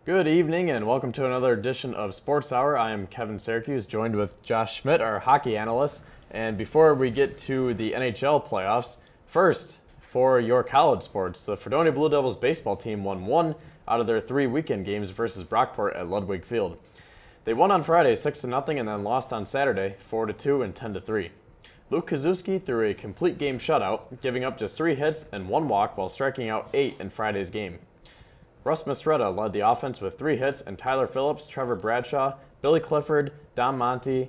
Good evening and welcome to another edition of Sports Hour. I am Kevin Syracuse, joined with Josh Schmidt, our hockey analyst. And before we get to the NHL playoffs, first, for your college sports, the Fredonia Blue Devils baseball team won 1 out of their 3 weekend games versus Brockport at Ludwig Field. They won on Friday 6-0 and then lost on Saturday 4-2 and 10-3. Luke Kaczewski threw a complete game shutout, giving up just 3 hits and 1 walk while striking out 8 in Friday's game. Russ Mistretta led the offense with 3 hits, and Tyler Phillips, Trevor Bradshaw, Billy Clifford, Don Monty,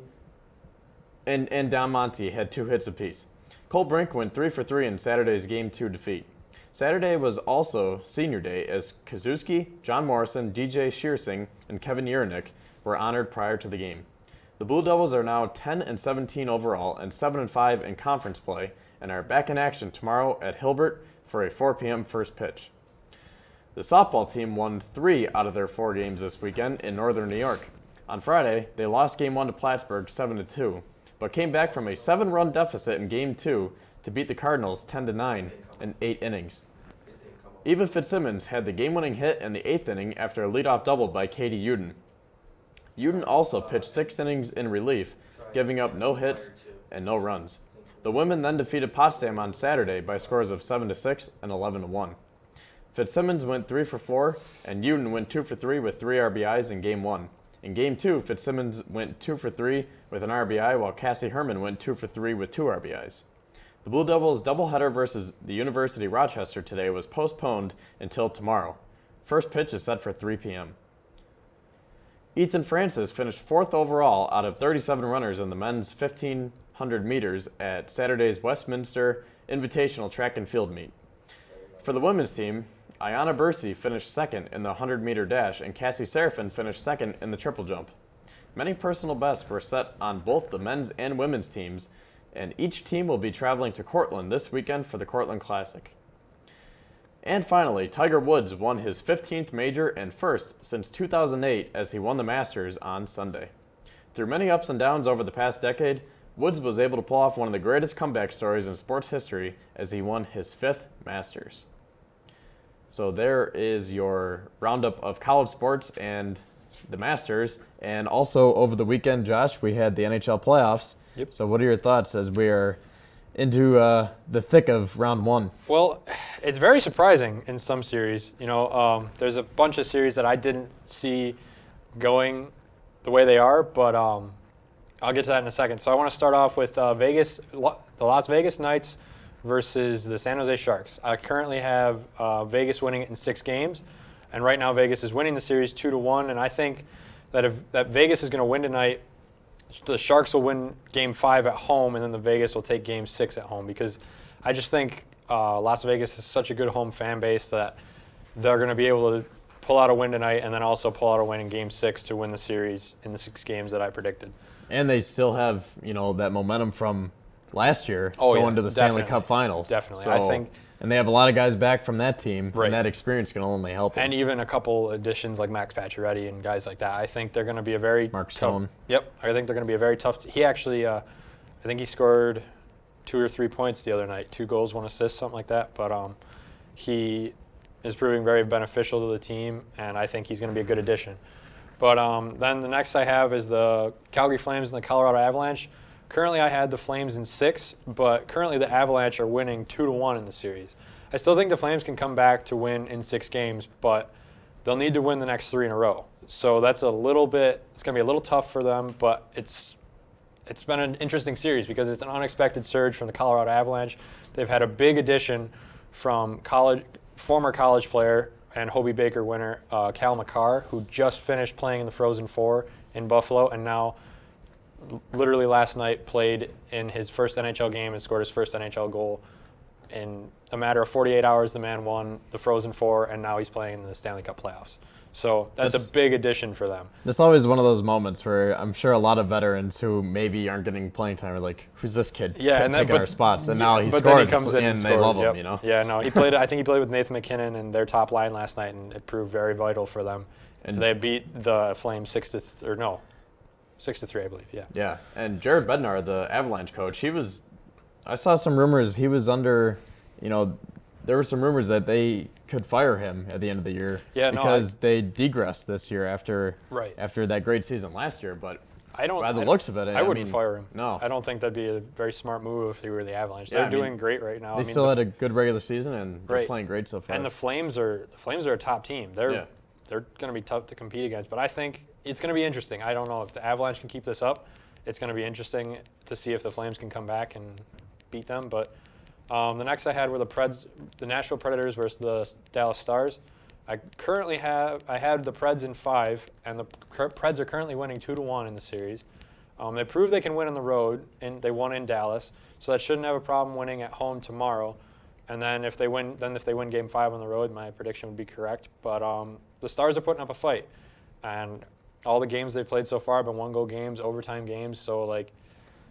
and Don Monty had 2 hits apiece. Cole Brink went 3 for 3 in Saturday's Game 2 defeat. Saturday was also senior day as Kaczewski, John Morrison, DJ Shearsing, and Kevin Urenick were honored prior to the game. The Blue Devils are now 10-17 overall and 7-5 in conference play and are back in action tomorrow at Hilbert for a 4 p.m. first pitch. The softball team won 3 out of their 4 games this weekend in northern New York. On Friday, they lost Game 1 to Plattsburgh 7-2, but came back from a 7-run deficit in Game 2 to beat the Cardinals 10-9 in 8 innings. Eva Fitzsimmons had the game-winning hit in the 8th inning after a leadoff double by Katie Uden. Uden also pitched 6 innings in relief, giving up no hits and no runs. The women then defeated Potsdam on Saturday by scores of 7-6 and 11-1. Fitzsimmons went 3 for 4, and Uden went 2 for 3 with 3 RBIs in Game 1. In Game 2, Fitzsimmons went 2 for 3 with an RBI, while Cassie Herman went 2 for 3 with 2 RBIs. The Blue Devils' doubleheader versus the University of Rochester today was postponed until tomorrow. First pitch is set for 3 p.m. Ethan Francis finished 4th overall out of 37 runners in the men's 1,500 meters at Saturday's Westminster Invitational Track and Field meet. For the women's team, Ayana Bursey finished 2nd in the 100-meter dash, and Cassie Serafin finished 2nd in the triple jump. Many personal bests were set on both the men's and women's teams, and each team will be traveling to Cortland this weekend for the Cortland Classic. And finally, Tiger Woods won his 15th major and first since 2008 as he won the Masters on Sunday. Through many ups and downs over the past decade, Woods was able to pull off one of the greatest comeback stories in sports history as he won his 5th Masters. So there is your roundup of college sports and the Masters. And also over the weekend, Josh, we had the NHL playoffs. Yep. So what are your thoughts as we are into the thick of round 1? Well, it's very surprising in some series. There's a bunch of series that I didn't see going the way they are, but I'll get to that in a second. So I want to start off with the Las Vegas Knights versus the San Jose Sharks. I currently have Vegas winning it in 6 games, and right now Vegas is winning the series 2-1. And I think that if Vegas is going to win tonight, the Sharks will win Game 5 at home, and then the Vegas will take Game 6 at home, because I just think Las Vegas is such a good home fan base that they're going to be able to pull out a win tonight and then also pull out a win in Game 6 to win the series in the 6 games that I predicted. And they still have, that momentum from last year going to the Stanley Cup Finals. Definitely. So, I think, and they have a lot of guys back from that team, right, and that experience can only help them. And even a couple additions like Max Pacioretty and guys like that. I think they're going to be a very Mark tough. Stone. Yep. I think they're going to be a very tough. He actually, I think he scored 2 or 3 points the other night, 2 goals, 1 assist, something like that. But he is proving very beneficial to the team, and I think he's going to be a good addition. But then the next I have is the Calgary Flames and the Colorado Avalanche. Currently, I had the Flames in 6, but currently the Avalanche are winning 2-1 in the series. I still think the Flames can come back to win in 6 games, but they'll need to win the next 3 in a row. So that's it's going to be a little tough for them, but it's been an interesting series because it's an unexpected surge from the Colorado Avalanche. They've had a big addition from former college player and Hobey Baker winner Cal McCarr, who just finished playing in the Frozen Four in Buffalo, and now literally last night played in his first NHL game and scored his first NHL goal. In a matter of 48 hours, the man won the Frozen Four, and now he's playing in the Stanley Cup playoffs. So that's a big addition for them. It's always one of those moments where I'm sure a lot of veterans who maybe aren't getting playing time are like, "Who's this kid? Yeah, and taking our spots." And now he but scores, then he comes in and they love him. Yep. Yeah, no, he played. I think he played with Nathan McKinnon and their top line last night, and it proved very vital for them. And they beat the Flames 6-3, I believe. Yeah. Yeah, and Jared Bednar, the Avalanche coach, I saw some rumors he was under. There were some rumors that they could fire him at the end of the year. Yeah, because they degressed this year after Right. after that great season last year. But by the looks of it, I wouldn't fire him. No, I don't think that'd be a very smart move if he were the Avalanche. Yeah, They're doing great right now. They still had a good regular season, and they're Right. playing great so far. And the Flames are a top team. They're going to be tough to compete against. But I think it's going to be interesting. I don't know if the Avalanche can keep this up. It's going to be interesting to see if the Flames can come back and beat them. But the next I had were the Nashville Predators versus the Dallas Stars. I had the Preds in 5, and the Preds are currently winning 2-1 in the series. They proved they can win on the road, and they won in Dallas, so that shouldn't have a problem winning at home tomorrow. And then if they win Game 5 on the road, my prediction would be correct. But the Stars are putting up a fight, and all the games they've played so far have been 1-goal games, overtime games. So like,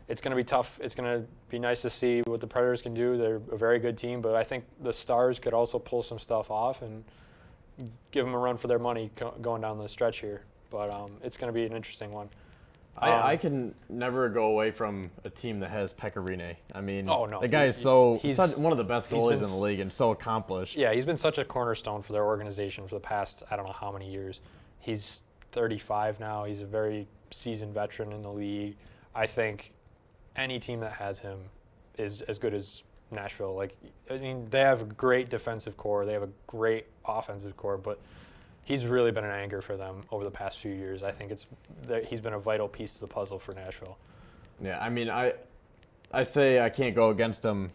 it's going to be tough. It's going to be nice to see what the Predators can do. They're a very good team, but I think the Stars could also pull some stuff off and give them a run for their money going down the stretch here. But it's going to be an interesting one. I can never go away from a team that has Pekka Rinne. I mean, the guy is he's one of the best goalies in the league and so accomplished. Yeah, he's been such a cornerstone for their organization for the past, I don't know how many years. He's 35 now. He's a very seasoned veteran in the league. I think any team that has him is as good as Nashville. Like, I mean, they have a great defensive core. They have a great offensive core, but he's really been an anchor for them over the past few years. I think he's been a vital piece to the puzzle for Nashville. Yeah, I mean, I say I can't go against him,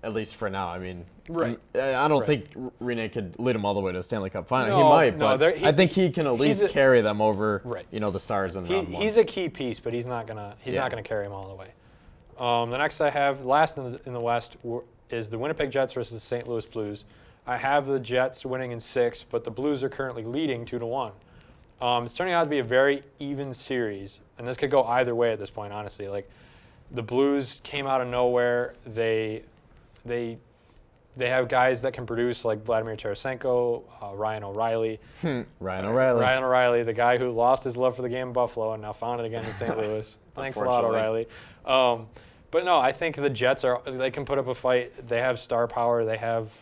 at least for now. I mean, I don't think Rinne could lead them all the way to a Stanley Cup final. He might, but I think he can at least carry them over. The Stars in round 1. He's a key piece, but he's not gonna carry them all the way. The next I have, last in the West, is the Winnipeg Jets versus the St. Louis Blues. I have the Jets winning in 6, but the Blues are currently leading 2-1. It's turning out to be a very even series, and this could go either way at this point, honestly. Like, the Blues came out of nowhere. They have guys that can produce, like Vladimir Tarasenko, Ryan O'Reilly. Ryan O'Reilly, the guy who lost his love for the game in Buffalo and now found it again in St. Louis. Thanks a lot, O'Reilly. But no, I think the Jets they can put up a fight. They have star power. They have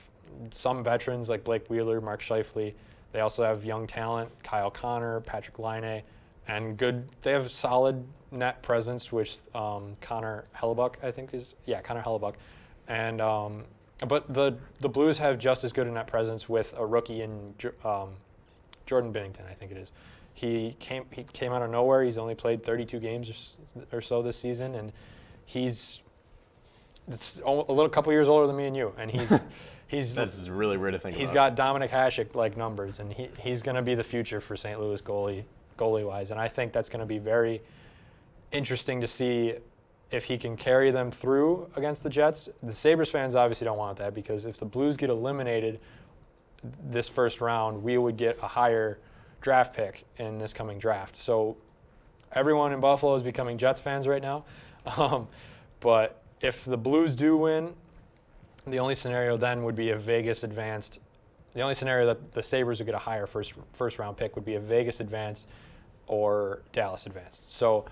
some veterans like Blake Wheeler, Mark Scheifele. They also have young talent, Kyle Connor, Patrick Laine, and they have solid net presence, which Connor Hellebuck, I think Connor Hellebuck. And but the Blues have just as good a net presence with a rookie in Jordan Binnington, I think it is. He came out of nowhere. He's only played 32 games or so this season, and he's a couple years older than me and you, and he's that's really weird to think he's about. got Dominic Hasek like numbers, and he's going to be the future for St. Louis goalie wise, and I think that's going to be very interesting to see if he can carry them through against the Jets. The Sabres fans obviously don't want that, because if the Blues get eliminated this first round, we would get a higher draft pick in this coming draft. So everyone in Buffalo is becoming Jets fans right now. But if the Blues do win, the only scenario then would be a Vegas advanced. The only scenario that the Sabres would get a higher first round pick would be a Vegas advanced or Dallas advanced. So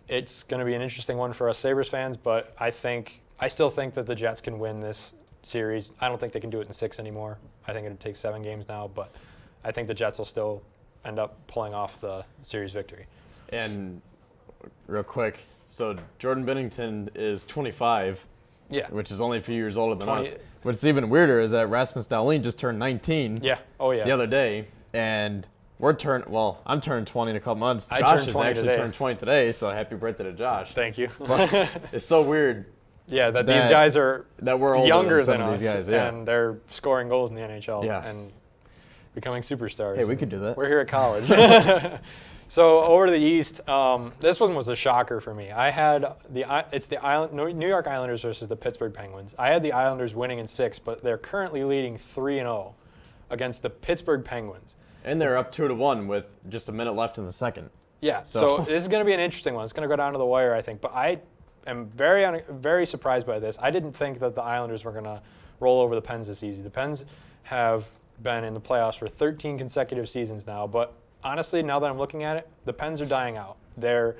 it's going to be an interesting one for us Sabres fans, but I still think that the Jets can win this series. I don't think they can do it in 6 anymore. I think it would take 7 games now, but I think the Jets will still end up pulling off the series victory. And real quick, so Jordan Binnington is 25, which is only a few years older than us. What's even weirder is that Rasmus Dahlin just turned 19 the other day, and I'm turning 20 in a couple months. Josh has actually turned 20 today, so happy birthday to Josh. Thank you. But it's so weird. Yeah, that these guys are we're younger than us, these guys, and they're scoring goals in the NHL Yeah. and becoming superstars. Hey, we could do that. We're here at college. So over to the East, this one was a shocker for me. I had New York Islanders versus the Pittsburgh Penguins. I had the Islanders winning in 6, but they're currently leading 3-0 against the Pittsburgh Penguins. And they're up 2-1 with just a minute left in the second. Yeah, so this is going to be an interesting one. It's going to go down to the wire, I think. But I am very surprised by this. I didn't think that the Islanders were going to roll over the Pens this easy. The Pens have been in the playoffs for 13 consecutive seasons now, but honestly, now that I'm looking at it, the Pens are dying out. They're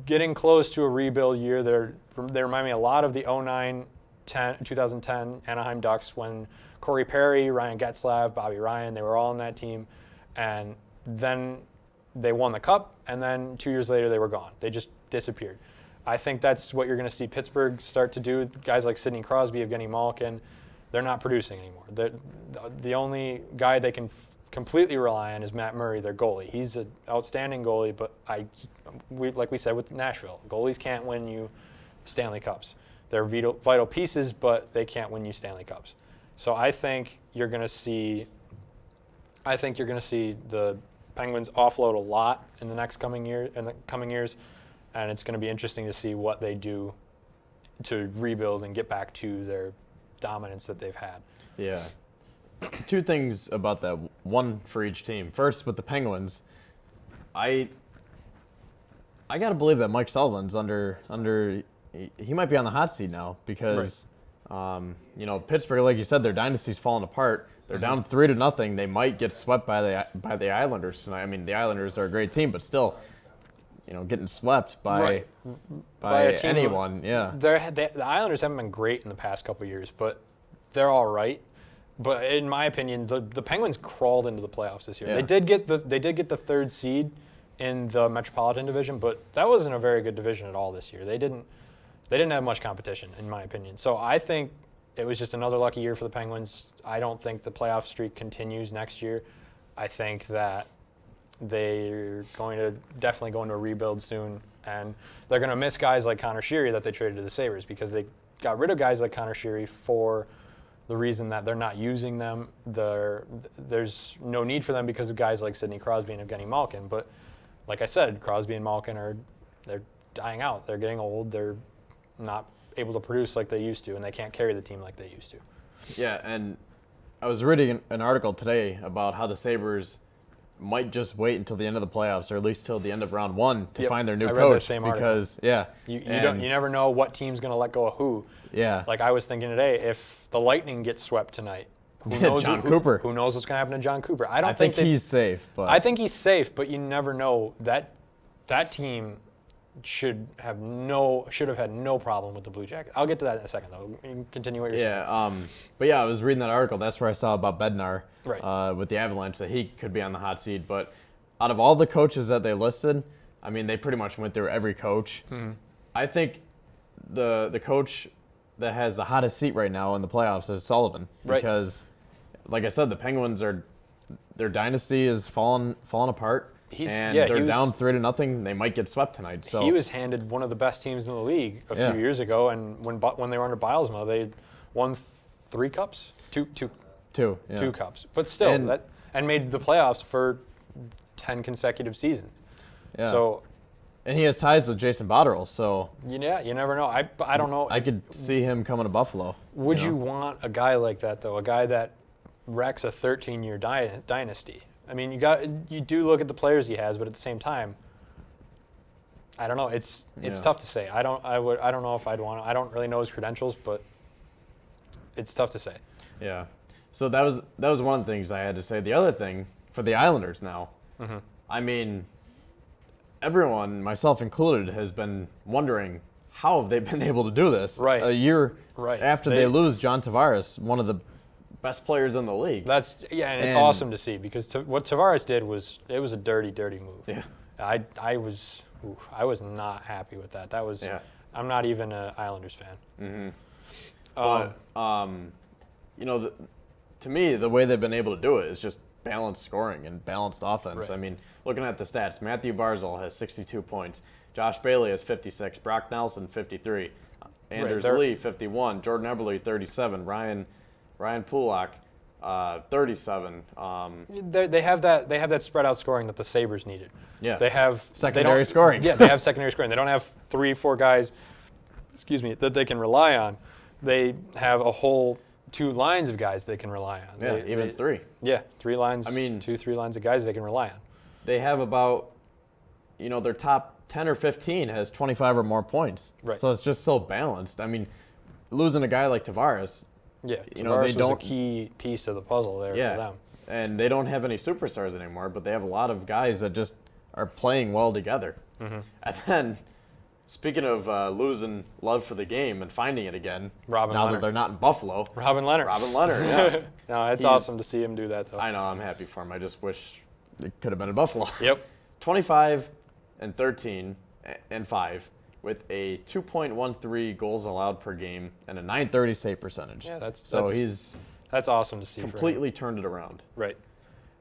getting close to a rebuild year. They remind me a lot of the 2009 2010 Anaheim Ducks when Corey Perry, Ryan Getzlav, Bobby Ryan, they were all on that team. And then they won the Cup, and then 2 years later they were gone. They just disappeared. I think that's what you're going to see Pittsburgh start to do. Guys like Sidney Crosby, Evgeny Malkin, they're not producing anymore. The only guy they can completely rely on is Matt Murray, their goalie. He's an outstanding goalie, but like we said with Nashville, goalies can't win you Stanley Cups. They're vital pieces, but they can't win you Stanley Cups. So I think you're going to see the Penguins offload a lot in the coming years, and it's going to be interesting to see what they do to rebuild and get back to their dominance that they've had. Yeah. Two things about that, one for each team. First, with the Penguins, I got to believe that Mike Sullivan's he might be on the hot seat now because, Pittsburgh, like you said, their dynasty's falling apart. They're down 3-0. They might get swept by the Islanders tonight. I mean, the Islanders are a great team, but still, getting swept by a team anyone. Yeah. The Islanders haven't been great in the past couple of years, but they're all right. But in my opinion, the Penguins crawled into the playoffs this year. Yeah. They did get the third seed in the Metropolitan Division, but that wasn't a very good division at all this year. They didn't have much competition, in my opinion. So I think it was just another lucky year for the Penguins. I don't think the playoff streak continues next year. I think that they're definitely going to a rebuild soon, and they're going to miss guys like Connor Sheary that they traded to the Sabres because they got rid of guys like Connor Sheary for the reason that they're not using them. There's no need for them because of guys like Sidney Crosby and Evgeny Malkin. But like I said, Crosby and Malkin they're dying out. They're getting old. They're not able to produce like they used to, and they can't carry the team like they used to. Yeah, and I was reading an article today about how the Sabres might just wait until the end of the playoffs, or at least till the end of round one, to find their new coach. I read that same because article. You never know what team's going to let go of who. Yeah. Like I was thinking today, if the Lightning get swept tonight, who knows Cooper. Who knows what's going to happen to John Cooper? I think he's safe. But I think he's safe, but you never know. That team should have had no problem with the Blue Jackets. I'll get to that in a second, though. You can continue what you're saying. But yeah, I was reading that article. That's where I saw about Bednar with the Avalanche, that he could be on the hot seat. But out of all the coaches that they listed, I mean, they pretty much went through every coach. Mm-hmm. I think the coach that has the hottest seat right now in the playoffs is Sullivan. Right. Because, like I said, the Penguins their dynasty is falling apart. They're down 3-0. They might get swept tonight. So he was handed one of the best teams in the league a few years ago, and when they were under Bilesma, they won 3 cups, two cups, but still and made the playoffs for 10 consecutive seasons. Yeah. So, and he has ties with Jason Botterill, so you never know. I don't know. I could see him coming to Buffalo. Would you want a guy like that though? A guy that wrecks a 13-year dynasty. I mean, you do look at the players he has, but at the same time, I don't know. It's tough to say. I don't know if I'd want to. I don't really know his credentials, but it's tough to say. Yeah. So that was one of the things I had to say. The other thing for the Islanders now, I mean, everyone, myself included, has been wondering how have they been able to do this a year after they lose John Tavares, one of the best players in the league. And it's awesome to see because what Tavares did was a dirty move. Yeah. I was not happy with that. That was. Yeah. I'm not even an Islanders fan. Mm-hmm. But to me, the way they've been able to do it is just balanced scoring and balanced offense. Right. I mean, looking at the stats, Matthew Barzal has 62 points, Josh Bailey has 56, Brock Nelson 53, Anders Lee 51, Jordan Eberle 37, Ryan Pulak 37. They have that spread out scoring that the Sabres needed. Yeah. They have secondary scoring. Yeah, they have secondary scoring. They don't have 3-4 guys, that they can rely on. They have a whole 2 lines of guys they can rely on. Yeah, even 3. Yeah, 3 lines. I mean, 2-3 lines of guys they can rely on. They have about, their top 10 or 15 has 25 or more points. Right. So it's just so balanced. I mean, losing a guy like Tavares. Yeah, Tavares was a key piece of the puzzle there for them. And they don't have any superstars anymore, but they have a lot of guys that just are playing well together. Mm-hmm. And then Speaking of losing love for the game and finding it again, Robin now Leonard. that they're not in Buffalo. Robin Leonard. Robin Leonard, yeah. No, it's awesome to see him do that, though. I know, I'm happy for him. I just wish it could have been in Buffalo. Yep. 25 and 13 and 5 with a 2.13 goals allowed per game and a .930 save percentage. Yeah, that's awesome to see. Completely turned it around. Right.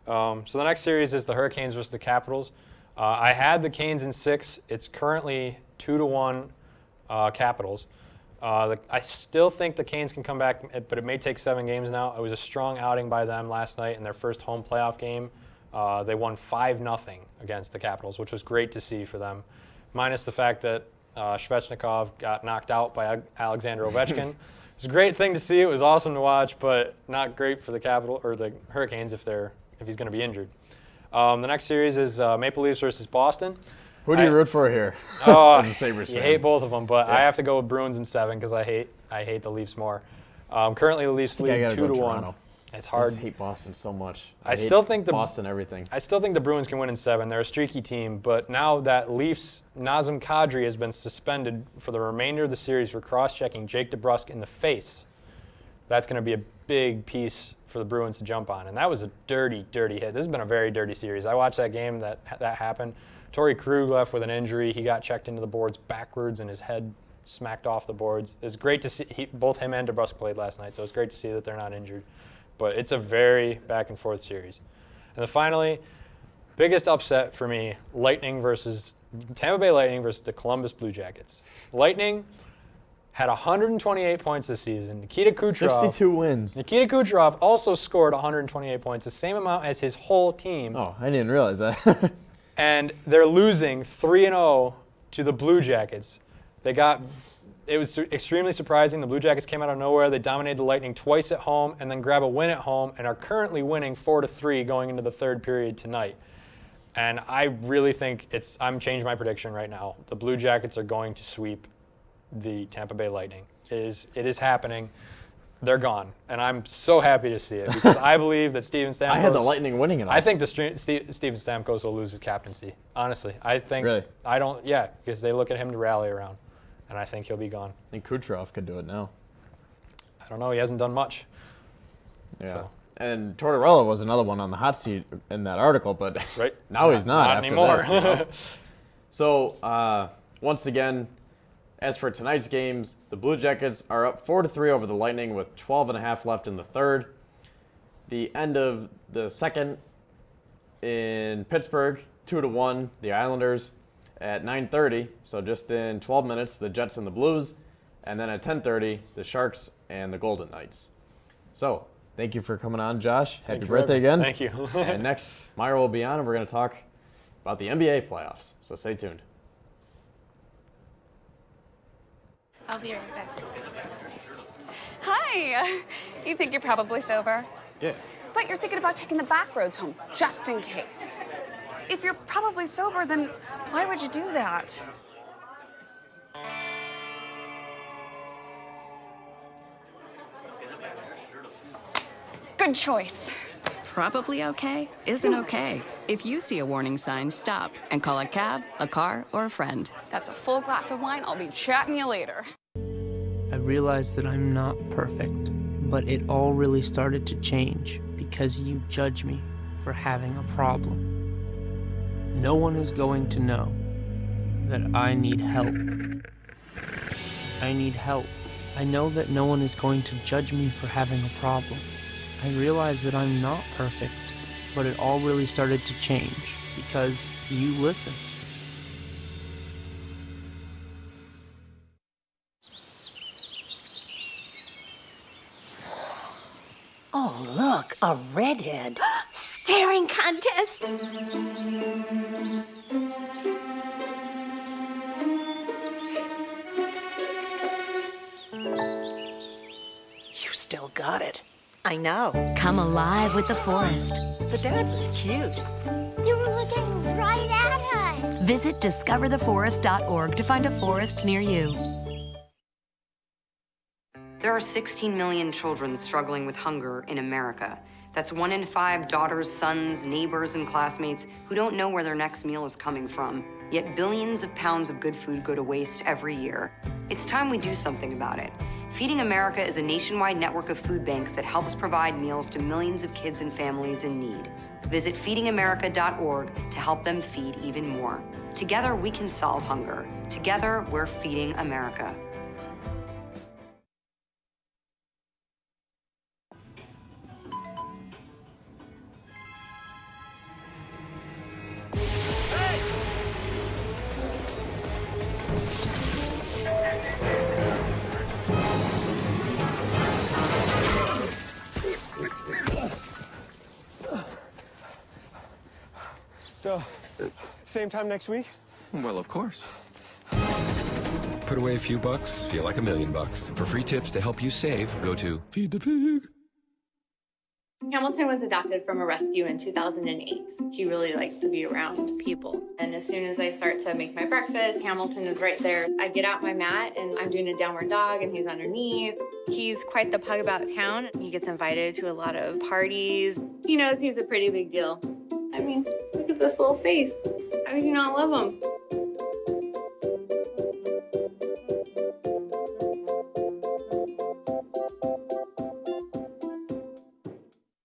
So the next series is the Hurricanes versus the Capitals. I had the Canes in 6. It's currently 2-1 Capitals. I still think the Canes can come back, but it may take 7 games now. It was a strong outing by them last night in their first home playoff game. They won 5-0 against the Capitals, which was great to see for them, minus the fact that Svechnikov got knocked out by Alexander Ovechkin. It was a great thing to see. It was awesome to watch, but not great for the Hurricanes if he's going to be injured. The next series is Maple Leafs versus Boston. Who do you root for here? Oh, as a Sabres fan? You hate both of them, but yeah. I have to go with Bruins in 7 because I hate the Leafs more. Currently, the Leafs lead 2-1. It's hard. I just hate Boston so much. I still think Boston everything. I still think the Bruins can win in 7. They're a streaky team, but now that Leafs Nazem Kadri has been suspended for the remainder of the series for cross-checking Jake DeBrusk in the face, that's going to be a big piece for the Bruins to jump on. And that was a dirty, dirty hit. This has been a very dirty series. I watched that game that happened. Torrey Krug left with an injury. He got checked into the boards backwards, and his head smacked off the boards. It's great to see. Both him and DeBrusk played last night, so it's great to see that they're not injured. But it's a very back-and-forth series. And then finally, biggest upset for me, Tampa Bay Lightning versus the Columbus Blue Jackets. Lightning had 128 points this season. Nikita Kucherov. 62 wins. Nikita Kucherov also scored 128 points, the same amount as his whole team. Oh, I didn't realize that. And they're losing 3-0 to the Blue Jackets. It was extremely surprising. The Blue Jackets came out of nowhere. They dominated the Lightning twice at home and then grab a win at home and are currently winning 4-3 going into the 3rd period tonight. And I really think I'm changing my prediction right now. The Blue Jackets are going to sweep the Tampa Bay Lightning. It is happening. They're gone. And I'm so happy to see it because I believe that Steven Stamkos. I had the Lightning winning it all. I think Steven Stamkos will lose his captaincy. Honestly. I think. Really? Yeah, because they look at him to rally around. And I think he'll be gone. I think Kucherov could do it now. I don't know. He hasn't done much. Yeah. So. And Tortorella was another one on the hot seat in that article, but right. now he's not after anymore. This, you know? So, once again, as for tonight's games, the Blue Jackets are up 4-3 over the Lightning with 12.5 left in the 3rd. The end of the 2nd in Pittsburgh, 2-1, the Islanders. At 9:30, so just in 12 minutes, the Jets and the Blues. And then at 10:30, the Sharks and the Golden Knights. So, thank you for coming on, Josh. Happy birthday again. Thank you. And next, Myra will be on, and we're going to talk about the NBA playoffs. So stay tuned. I'll be right back. Hi. You think you're probably sober? Yeah. But you're thinking about taking the back roads home, just in case. If you're probably sober, then why would you do that? Good choice. Probably okay isn't okay. If you see a warning sign, stop and call a cab, a car, or a friend. That's a full glass of wine. I'll be chatting you later. I realized that I'm not perfect, but it all really started to change because you judge me for having a problem. No one is going to know that I need help. I need help. I know that no one is going to judge me for having a problem. I realize that I'm not perfect, but it all really started to change because you listen. Oh, look, a redhead. Staring contest. You still got it. I know. Come alive with the forest. The dad was cute. You were looking right at us. Visit discovertheforest.org to find a forest near you. There are 16 million children struggling with hunger in America. That's 1 in 5 daughters, sons, neighbors, and classmates who don't know where their next meal is coming from. yet billions of pounds of good food go to waste every year. It's time we do something about it. Feeding America is a nationwide network of food banks that helps provide meals to millions of kids and families in need. Visit feedingamerica.org to help them feed even more. Together, we can solve hunger. Together, we're feeding America. So, same time next week? Well, of course. Put away a few bucks, feel like $1,000,000. For free tips to help you save, go to Feed the Pig. Hamilton was adopted from a rescue in 2008. He really likes to be around people. And as soon as I start to make my breakfast, Hamilton is right there. I get out my mat and I'm doing a downward dog and he's underneath. He's quite the pug about town. He gets invited to a lot of parties. He knows he's a pretty big deal. I mean, look at this little face. How could you not love him?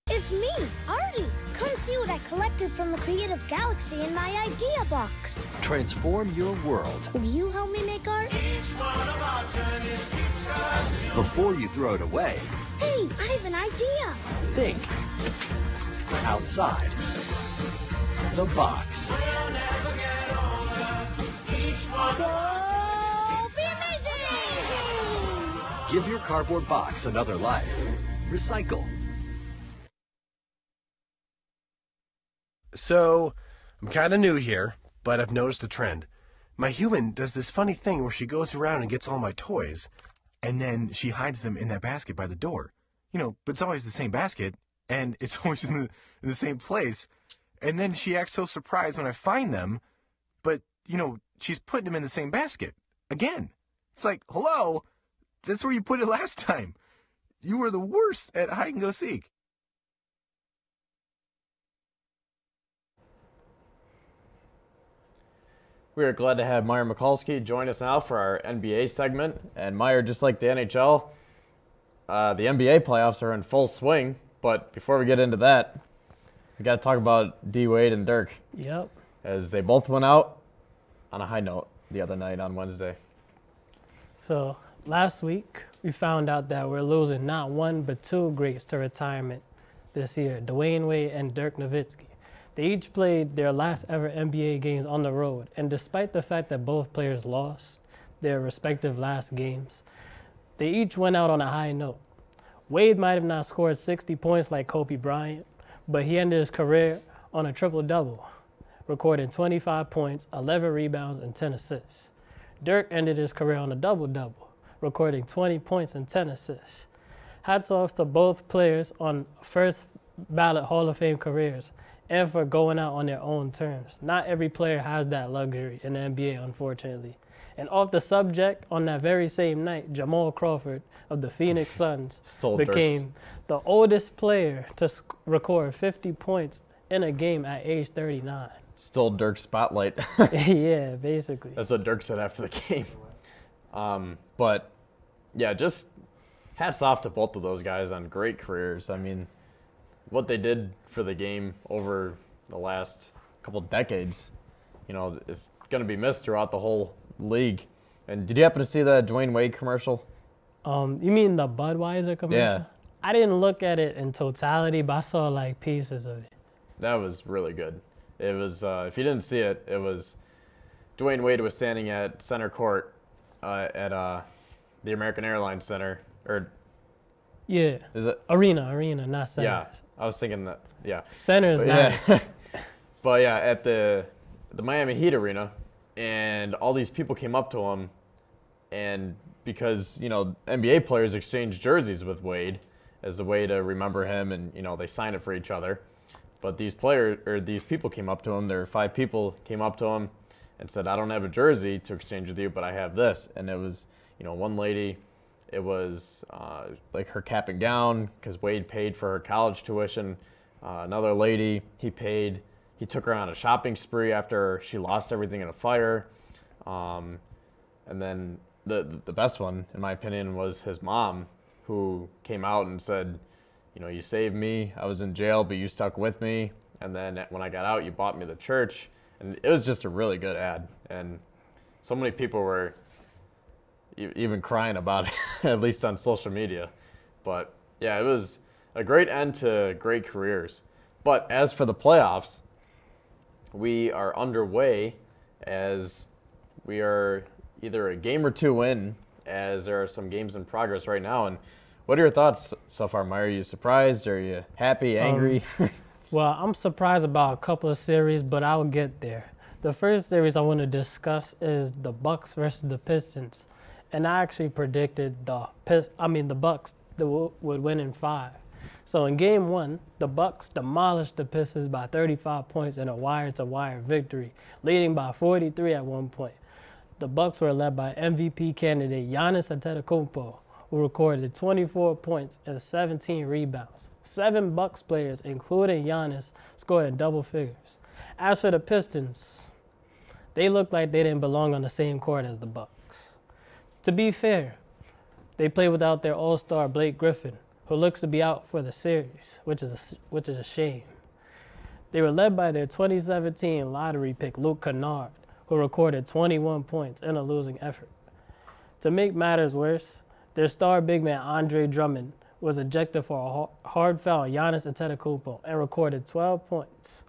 It's me, Artie. Come see what I collected from the Creative Galaxy in my idea box. Transform your world. Will you help me make art? Before you throw it away, Hey, I have an idea. think outside the box. Go be amazing! Give your cardboard box another life. Recycle. So, I'm kind of new here, but I've noticed a trend. My human does this funny thing where she goes around and gets all my toys, and then she hides them in that basket by the door. You know, but it's always the same basket, and it's always in the same place. And then she acts so surprised when I find them, but, you know, she's putting them in the same basket. Again. It's like, hello? That's where you put it last time. You were the worst at hide and go seek. We are glad to have Meyer Mikulski join us now for our NBA segment. And Meyer, just like the NHL, the NBA playoffs are in full swing. But before we get into that, we got to talk about D. Wade and Dirk. Yep. As they both went out on a high note the other night on Wednesday. So last week, we found out that we're losing not one but two greats to retirement this year, Dwayne Wade and Dirk Nowitzki. They each played their last ever NBA games on the road, and despite the fact that both players lost their respective last games, they each went out on a high note. Wade might have not scored 60 points like Kobe Bryant, but he ended his career on a triple-double, recording 25 points, 11 rebounds, and 10 assists. Dirk ended his career on a double-double, recording 20 points and 10 assists. Hats off to both players on first-ballot Hall of Fame careers and for going out on their own terms. Not every player has that luxury in the NBA, unfortunately. And off the subject, on that very same night, Jamal Crawford of the Phoenix Suns became the oldest player to record 50 points in a game at age 39. Stole Dirk's spotlight. Yeah, basically. That's what Dirk said after the game. But, yeah, just hats off to both of those guys on great careers. I mean, what they did for the game over the last couple decades, you know, is going to be missed throughout the whole league. And did you happen to see the Dwayne Wade commercial? You mean the Budweiser commercial? Yeah. I didn't look at it in totality, but I saw like pieces of it. That was really good. It was, if you didn't see it, it was Dwayne Wade was standing at center court at the American Airlines Center, or yeah, is it arena, not center. Yeah, I was thinking that. Yeah, center's not. Yeah. But yeah, at the Miami Heat arena, and all these people came up to him, and because you know NBA players exchange jerseys with Wade as a way to remember him, and you know they sign it for each other. But these people came up to him. There were 5 people came up to him and said, "I don't have a jersey to exchange with you, but I have this." And it was, you know, one lady, it was like her cap and gown because Wade paid for her college tuition. Another lady, he paid he took her on a shopping spree after she lost everything in a fire. And then the best one, in my opinion, was his mom, who came out and said, you know, you saved me. I was in jail, but you stuck with me. And then when I got out, you bought me the church. And it was just a really good ad. And so many people were even crying about it, at least on social media. But yeah, it was a great end to great careers. But as for the playoffs, we are underway, as we are either a game or two in, as there are some games in progress right now. And what are your thoughts so far, Meyer? Are you surprised? Are you happy, angry? Well, I'm surprised about a couple of series, but I'll get there. The first series I want to discuss is the Bucks versus the Pistons. And I actually predicted the Bucks would win in 5. So in game 1, the Bucks demolished the Pistons by 35 points in a wire-to-wire victory, leading by 43 at one point. The Bucks were led by MVP candidate Giannis Antetokounmpo, who recorded 24 points and 17 rebounds. 7 Bucks players, including Giannis, scored in double figures. As for the Pistons, they looked like they didn't belong on the same court as the Bucks. To be fair, they played without their all-star Blake Griffin, who looks to be out for the series, which is a shame. They were led by their 2017 lottery pick Luke Kennard, who recorded 21 points in a losing effort. To make matters worse, their star big man Andre Drummond was ejected for a hard foul on Giannis Antetokounmpo and recorded 12 points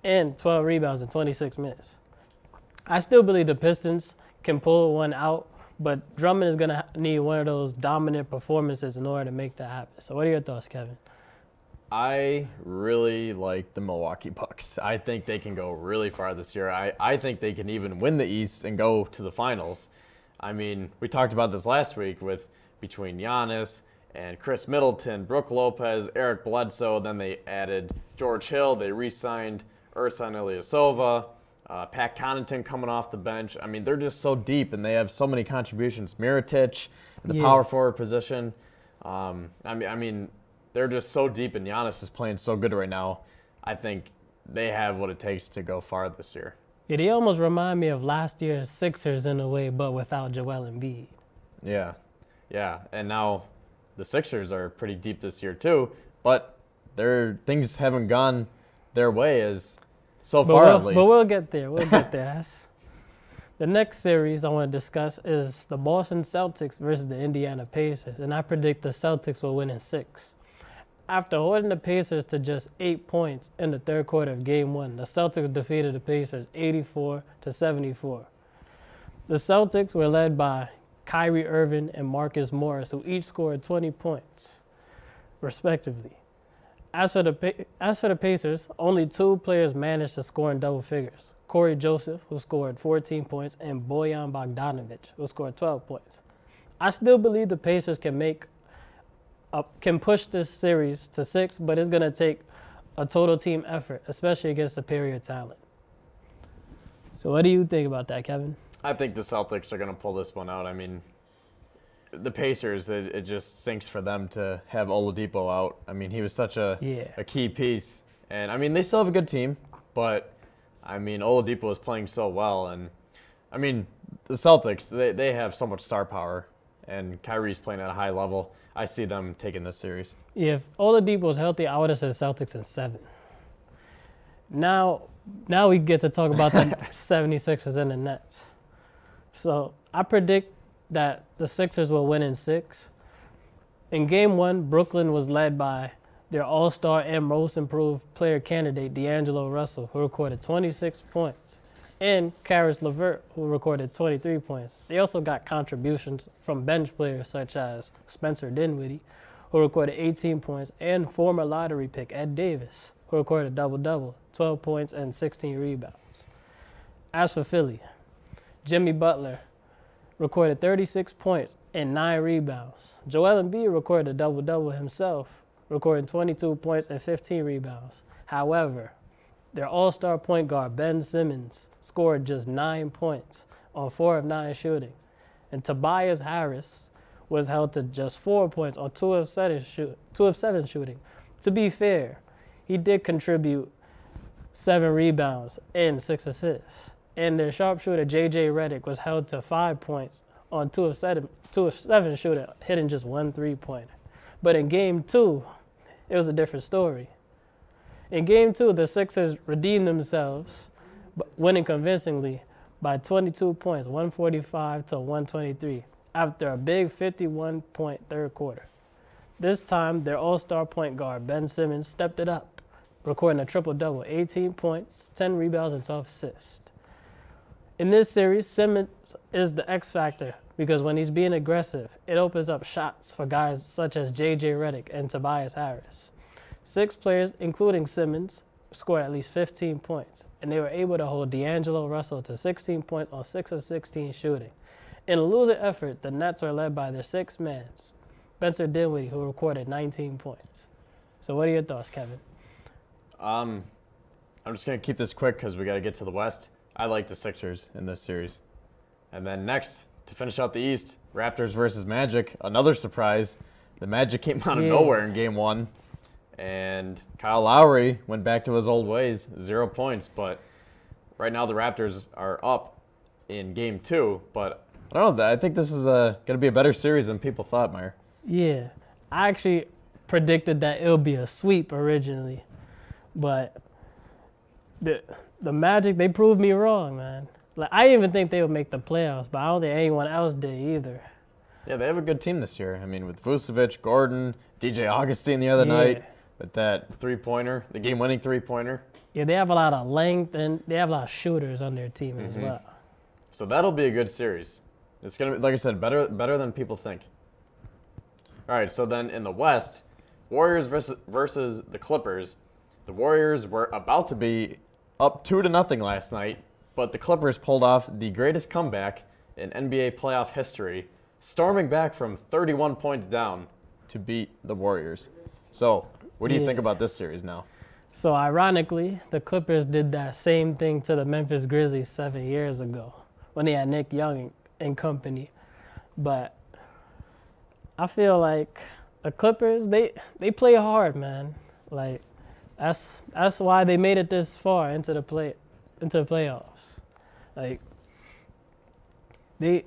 and 12 rebounds in 26 minutes. I still believe the Pistons can pull one out, but Drummond is going to need one of those dominant performances in order to make that happen. So what are your thoughts, Kevin? I really like the Milwaukee Bucks. I think they can go really far this year. I think they can even win the East and go to the finals. I mean, we talked about this last week between Giannis and Chris Middleton, Brook Lopez, Eric Bledsoe. Then they added George Hill. They re-signed Ersan Ilyasova. Pat Connaughton coming off the bench. I mean, they're just so deep, and they have so many contributions. Mirotic, the power forward position. I mean, they're just so deep, and Giannis is playing so good right now. I think they have what it takes to go far this year. Yeah, they almost remind me of last year's Sixers in a way, but without Joel Embiid. Yeah, and now the Sixers are pretty deep this year too, but things haven't gone their way at least. But we'll get there. The next series I want to discuss is the Boston Celtics versus the Indiana Pacers, and I predict the Celtics will win in 6. After holding the Pacers to just 8 points in the third quarter of Game 1, the Celtics defeated the Pacers 84-74. The Celtics were led by Kyrie Irving and Marcus Morris, who each scored 20 points, respectively. As for the Pacers, only 2 players managed to score in double figures. Corey Joseph, who scored 14 points, and Bojan Bogdanovic, who scored 12 points. I still believe the Pacers can push this series to 6, but it's going to take a total team effort, especially against superior talent. So what do you think about that, Kevin? I think the Celtics are going to pull this one out. I mean, the Pacers, it just stinks for them to have Oladipo out. I mean, he was such a key piece. And, I mean, they still have a good team, but, I mean, Oladipo is playing so well. And, I mean, the Celtics, they have so much star power, and Kyrie's playing at a high level. I see them taking this series. Yeah, if Oladipo was healthy, I would have said Celtics in 7. Now we get to talk about the 76ers and the Nets. So I predict that the Sixers will win in 6. In Game 1, Brooklyn was led by their all-star and most improved player candidate, D'Angelo Russell, who recorded 26 points, and Karis LeVert, who recorded 23 points. They also got contributions from bench players such as Spencer Dinwiddie, who recorded 18 points, and former lottery pick Ed Davis, who recorded a double-double, 12 points and 16 rebounds. As for Philly, Jimmy Butler recorded 36 points and 9 rebounds. Joel Embiid recorded a double-double himself, recording 22 points and 15 rebounds. However, their all-star point guard, Ben Simmons, scored just 9 points on 4 of 9 shooting. And Tobias Harris was held to just 4 points on 2 of 7 shooting. To be fair, he did contribute 7 rebounds, and 6 assists. And their sharpshooter, J.J. Redick, was held to 5 points on 2 of 7 shooting, hitting just 1 3-pointer. But in Game 2, it was a different story. In Game 2, the Sixers redeemed themselves, winning convincingly by 22 points, 145 to 123, after a big 51-point third quarter. This time, their all-star point guard, Ben Simmons, stepped it up, recording a triple-double, 18 points, 10 rebounds, and 12 assists. In this series, Simmons is the X factor because when he's being aggressive, it opens up shots for guys such as J.J. Redick and Tobias Harris. 6 players, including Simmons, scored at least 15 points, and they were able to hold D'Angelo Russell to 16 points on 6 of 16 shooting. In a losing effort, the Nets are led by their 6th man, Spencer Dinwiddie, who recorded 19 points. So what are your thoughts, Kevin? I'm just going to keep this quick because we got to get to the West. I like the Sixers in this series. And then next, to finish out the East, Raptors versus Magic. Another surprise. The Magic came out of nowhere in Game 1. And Kyle Lowry went back to his old ways, 0 points. But right now the Raptors are up in Game 2. But I don't know. I think this is going to be a better series than people thought, Meyer. Yeah. I actually predicted that it would be a sweep originally. But the Magic, they proved me wrong, man. Like, I didn't even think they would make the playoffs, but I don't think anyone else did either. Yeah, they have a good team this year. I mean, with Vucevic, Gordon, DJ Augustine the other night, with that three-pointer, the game-winning three-pointer. Yeah, they have a lot of length, and they have a lot of shooters on their team as well. So that'll be a good series. It's going to be, like I said, better than people think. All right, so then in the West, Warriors versus the Clippers. The Warriors were about to be up 2-0 last night, but the Clippers pulled off the greatest comeback in NBA playoff history, storming back from 31 points down to beat the Warriors. So, what do you think about this series now? So, ironically, the Clippers did that same thing to the Memphis Grizzlies 7 years ago when they had Nick Young and company. But I feel like the Clippers, they play hard, man. That's why they made it this far into the playoffs. Like they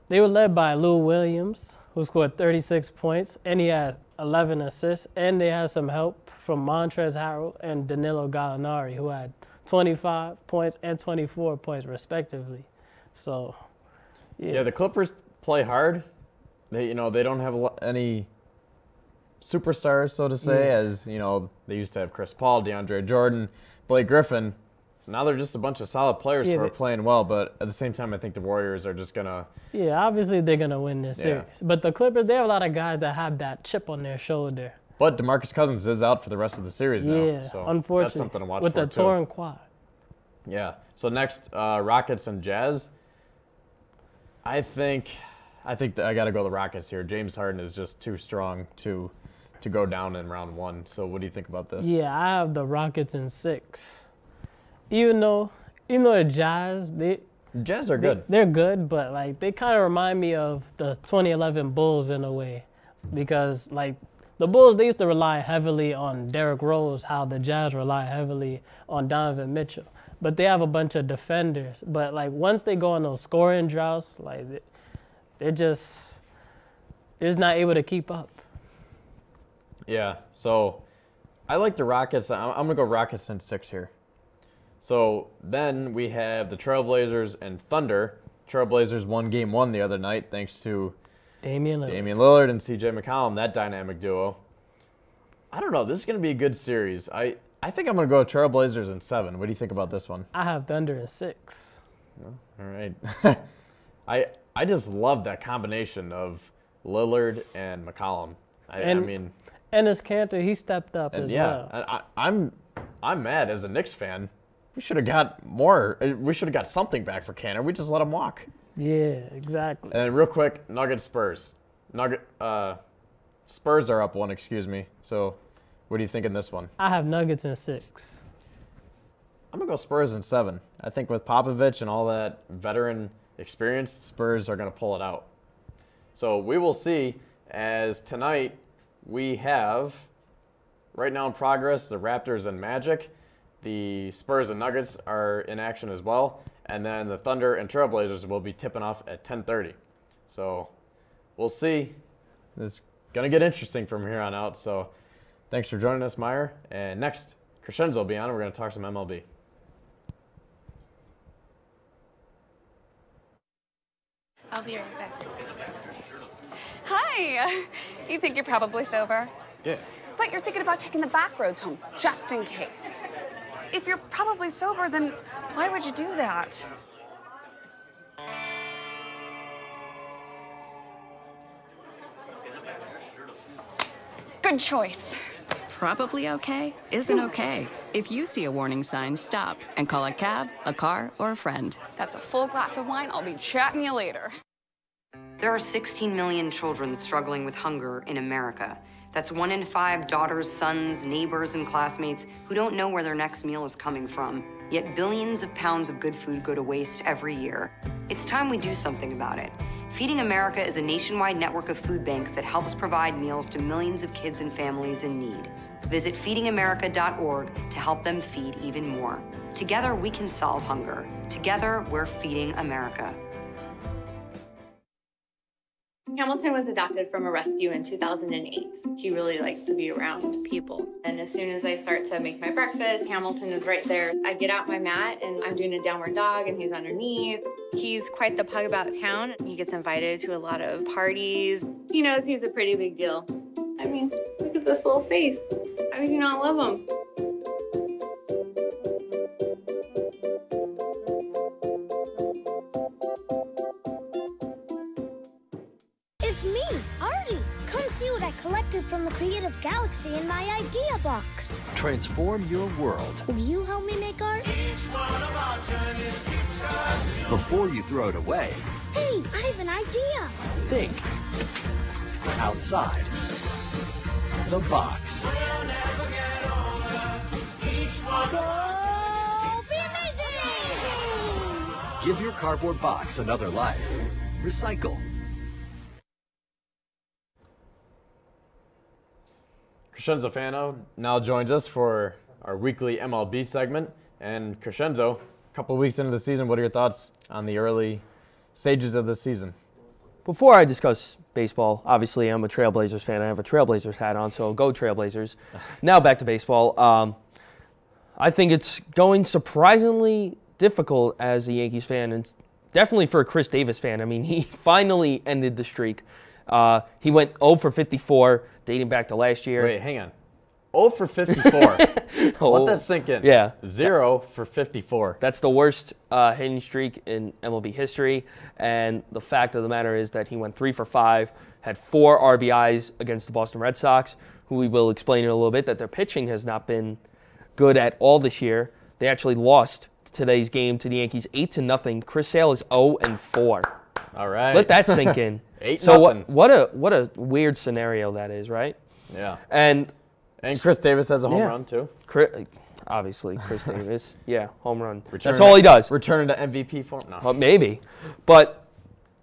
were led by Lou Williams, who scored 36 points, and he had 11 assists, and they had some help from Montrezl Harrell and Danilo Gallinari, who had 25 points and 24 points respectively. So, yeah, the Clippers play hard. They don't have any superstars, so to say, as they used to have Chris Paul, DeAndre Jordan, Blake Griffin. So now they're just a bunch of solid players who are playing well, but at the same time, I think the Warriors are just gonna. Yeah, obviously they're gonna win this series. But the Clippers, they have a lot of guys that have that chip on their shoulder. But DeMarcus Cousins is out for the rest of the series now. Yeah, so unfortunately, that's something to watch with for the torn quad. Yeah. So next, Rockets and Jazz. I think that I got to go the Rockets here. James Harden is just too strong to go down in round 1. So what do you think about this? Yeah, I have the Rockets in 6. Even though the Jazz, Jazz are good. They're good, but like they kind of remind me of the 2011 Bulls in a way, because like the Bulls, they used to rely heavily on Derrick Rose, how the Jazz rely heavily on Donovan Mitchell. But they have a bunch of defenders. But like once they go on those scoring droughts, like they're just not able to keep up. Yeah, so I like the Rockets. I'm going to go Rockets in 6 here. So then we have the Trailblazers and Thunder. Trailblazers won Game 1 the other night thanks to Damian Lillard and C.J. McCollum, that dynamic duo. I don't know. This is going to be a good series. I think I'm going to go Trailblazers in 7. What do you think about this one? I have Thunder in 6. All right. I just love that combination of Lillard and McCollum. I mean, and as Cantor, he stepped up as well. Yeah, I'm mad as a Knicks fan. We should have got more. We should have got something back for Cantor. We just let him walk. Yeah, exactly. And real quick, Nuggets Spurs. Spurs are up 1. Excuse me. So, what do you think in this one? I have Nuggets in 6. I'm gonna go Spurs in 7. I think with Popovich and all that veteran experience, Spurs are gonna pull it out. So we will see. As tonight we have, right now in progress, the Raptors and Magic. the Spurs and Nuggets are in action as well. And then the Thunder and Trailblazers will be tipping off at 10:30. So we'll see. It's going to get interesting from here on out. So thanks for joining us, Meyer. And next, Crescenzo will be on, and we're going to talk some MLB. I'll be right back. Hi. You think you're probably sober? Yeah. But you're thinking about taking the back roads home, just in case. If you're probably sober, then why would you do that? Good choice. Probably okay isn't okay. If you see a warning sign, stop and call a cab, a car, or a friend. That's a full glass of wine. I'll be chatting you later. There are 16 million children struggling with hunger in America. That's 1 in 5 daughters, sons, neighbors, and classmates who don't know where their next meal is coming from. Yet billions of pounds of good food go to waste every year. It's time we do something about it. Feeding America is a nationwide network of food banks that helps provide meals to millions of kids and families in need. Visit feedingamerica.org to help them feed even more. Together, we can solve hunger. Together, we're feeding America. Hamilton was adopted from a rescue in 2008. He really likes to be around people. And as soon as I start to make my breakfast, Hamilton is right there. I get out my mat and I'm doing a downward dog and he's underneath. He's quite the pug about town. He gets invited to a lot of parties. He knows he's a pretty big deal. I mean, look at this little face. How could you not love him? It's me, Artie. Come see what I collected from the creative galaxy in my idea box. Transform your world. Will you help me make art? Before you throw it away, Hey, I have an idea. think outside the box. Go be amazing! Give your cardboard box another life. Recycle. Crescenzo Fano now joins us for our weekly MLB segment. And Crescenzo, a couple weeks into the season, what are your thoughts on the early stages of the season? Before I discuss baseball, obviously I'm a Trailblazers fan. I have a Trailblazers hat on, so go Trailblazers. Now back to baseball. I think it's going surprisingly difficult as a Yankees fan, and definitely for a Chris Davis fan. I mean, he finally ended the streak. He went 0 for 54, dating back to last year. Wait, hang on. 0 for 54. Let that sink in. Yeah. 0 for 54. That's the worst hitting streak in MLB history. And the fact of the matter is that he went 3 for 5, had 4 RBIs against the Boston Red Sox, who we will explain in a little bit, that their pitching has not been good at all this year. They actually lost today's game to the Yankees 8-0. Chris Sale is 0 and 4. All right. Let that sink in. 8-0. So what a weird scenario that is, right? Yeah. And Chris Davis has a home run too. Obviously, Chris Davis. Yeah, home run. Returning That's all he does. Returning to MVP form? No. Well, maybe. But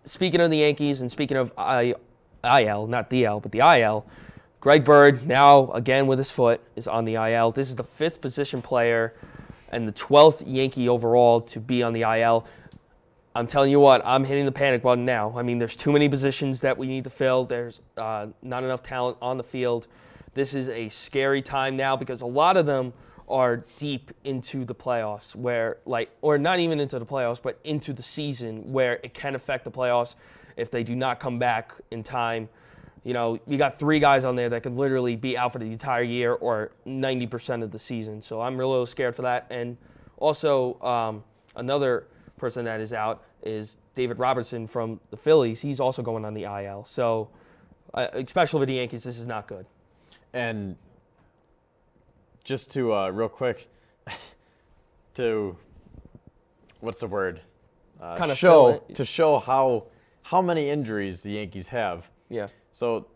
speaking of the Yankees and speaking of IL, not DL, but the IL, Greg Bird, now again with his foot, is on the IL. This is the 5th position player and the 12th Yankee overall to be on the IL. I'm telling you what, I'm hitting the panic button now. I mean, there's too many positions that we need to fill. There's not enough talent on the field. This is a scary time now because a lot of them are deep into the playoffs or not even into the playoffs, but into the season where it can affect the playoffs if they do not come back in time. You know, you got 3 guys on there that could literally be out for the entire year or 90% of the season. So I'm really scared for that. And also another person that is out is David Robertson from the Phillies. He's also going on the IL. So especially with the Yankees, this is not good. And just to real quick, to what's the word? Kind of show how many injuries the Yankees have. Yeah. So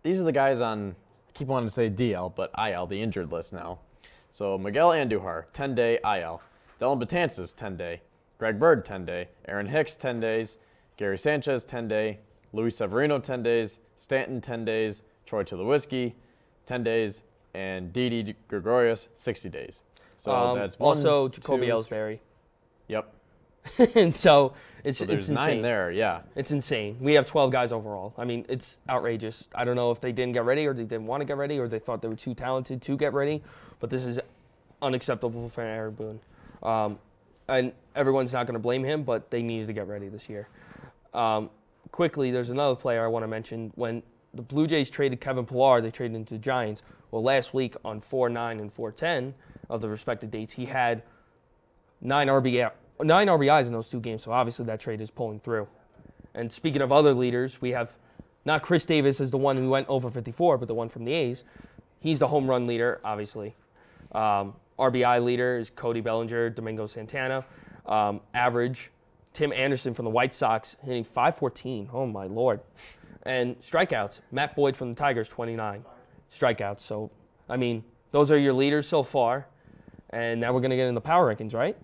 these are the guys on, I keep wanting to say DL, but IL, the injured list now. So Miguel Andujar, 10-day IL. Dellin Betances, 10-day. Greg Bird, 10-day. Aaron Hicks, 10 days. Gary Sanchez, 10-day. Luis Severino, 10 days. Stanton, 10 days. Troy Tulowitzki, 10 days. And Didi Gregorius, 60 days. So that's also 1, Jacoby 2, Ellsbury. Yep. And so there's it's 9 insane. there, yeah. It's insane. We have 12 guys overall. I mean, it's outrageous. I don't know if they didn't get ready or they didn't want to get ready or they thought they were too talented to get ready, but this is unacceptable for Aaron Boone. And everyone's not going to blame him, but they needed to get ready this year. Quickly, there's another player I want to mention. When the Blue Jays traded Kevin Pillar, they traded him to the Giants. Well, last week on 4-9 and 4-10 of the respective dates, he had 9 RBIs in those 2 games, so obviously that trade is pulling through. And speaking of other leaders, we have not Chris Davis as the one who went over 54, but the one from the A's. He's the home run leader, obviously. RBI leader is Cody Bellinger, Domingo Santana. Average, Tim Anderson from the White Sox hitting .514. Oh, my Lord. And strikeouts, Matt Boyd from the Tigers, 29 strikeouts. So, I mean, those are your leaders so far. And now we're going to get into power rankings, right?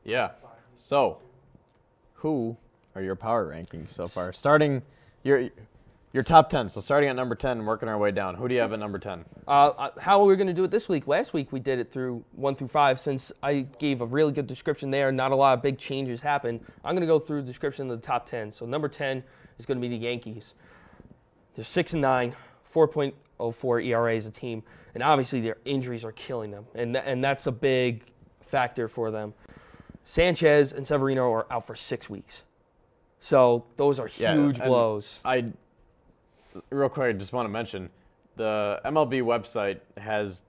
Yeah. So, who are your power rankings so far? Starting your top 10. So starting at number 10 and working our way down. Who do you have at number 10? How are we going to do it this week? Last week we did it through 1 through 5. Since I gave a really good description there, not a lot of big changes happened. I'm going to go through the description of the top 10. So number 10 is going to be the Yankees. They're 6-9, 4.04 ERA as a team, and obviously their injuries are killing them, and that's a big factor for them. Sanchez and Severino are out for 6 weeks. So those are huge blows. Real quick, I just want to mention, the MLB website has